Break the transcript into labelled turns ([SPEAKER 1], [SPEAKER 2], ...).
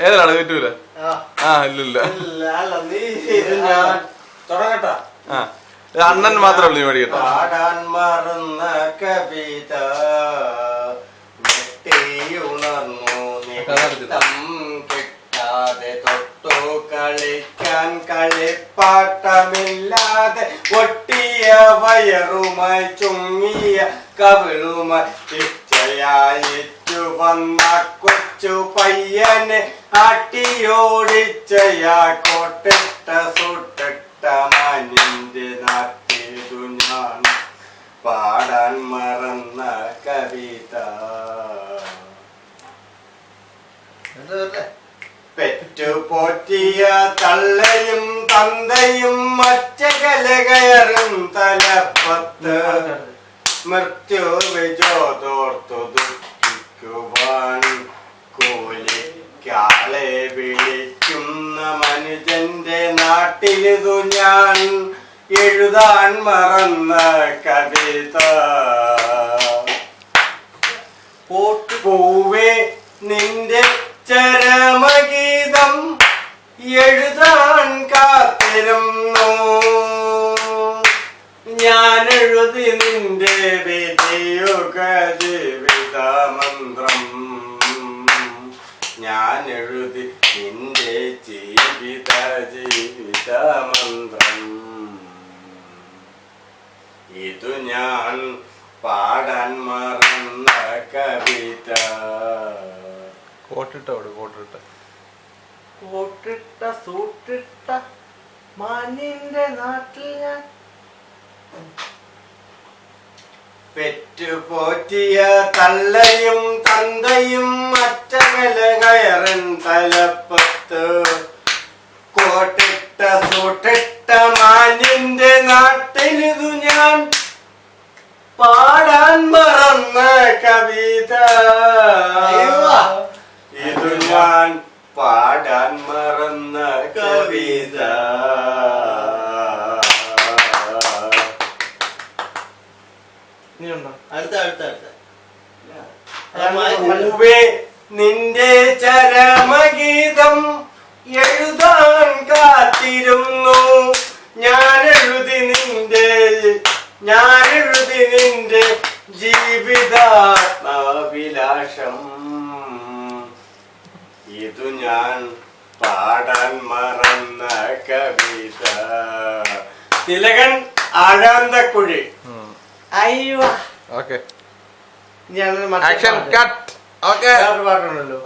[SPEAKER 1] ഏതാണ് യൂട്യൂബില്? ഇല്ല അണ്ണൻ മാത്രമേ ഉള്ളൂ ഈ കേട്ടോ.
[SPEAKER 2] പാടാൻ മറന്ന കവിത കിട്ടാതെ തൊട്ടു കളിക്കാൻ കളിപ്പാട്ടമില്ലാതെ ഒട്ടിയ വയറുമായി ചുങ്ങിയ കവിളുമായി ഇച്ഛയായിട്ടു വന്ന കൊച്ചു പയ്യനെ ആട്ടിയോടിച്ചയാ കോട്ടിട്ട സുട്ടിട്ട മാനിന്റെ നാട്ടിലു ഞാൻ പാടാൻ മറന്ന കവിത. പെറ്റു പോറ്റിയ തള്ളയും തന്തയും മറ്റകല കയറും തലപ്പത്ത് മൃത്യു വിജോതോർത്തു ദുഃഖിക്കുവാൻ കൂലിക്കാളെ വിളിക്കുന്ന മനുജന്റെ നാട്ടിലിതു ഞാൻ എഴുതാൻ മറന്ന കവിത. പൂവേ നിന്റെ ചരമഗീതം എഴുതാൻ കാത്തിരുന്നു ഞാൻ എഴുതി നിന്റെ വിധിയുഗ ജീവിത മന്ത്രം ഞാൻ എഴുതി നിന്റെ ജീവിത മന്ത്രം ഇതു ഞാൻ പാടാൻ മറന്ന കവിത. കോട്ടിട്ട സൂട്ടിട്ട മാനിന്റെ നാട്ടിൽ ഞാൻ പെറ്റുപോറ്റിയ തള്ളയും തന്തയും മറ്റകല കയറൻ തലപ്പത്ത് കോട്ടിട്ട സൂട്ടിട്ട മാനിന്റെ നാട്ടിലിതു ഞാൻ പാടാൻ മറന്ന കവിത. ഇതു ഞാൻ പാടാൻ മറന്ന കവിത. പൂവേ നിന്റെ ചരമഗീതം എഴുതാൻ കാത്തിരുന്നു ഞാൻ എഴുതി നിന്റെ ജീവിതാത്മാഭിലാഷം ഇതു ഞാൻ പാടാൻ മറന്ന കവിത. തിലകൻ ആഴാന്തക്കുഴി. അയ്യോ
[SPEAKER 1] പാട്ടുണ്ടല്ലോ.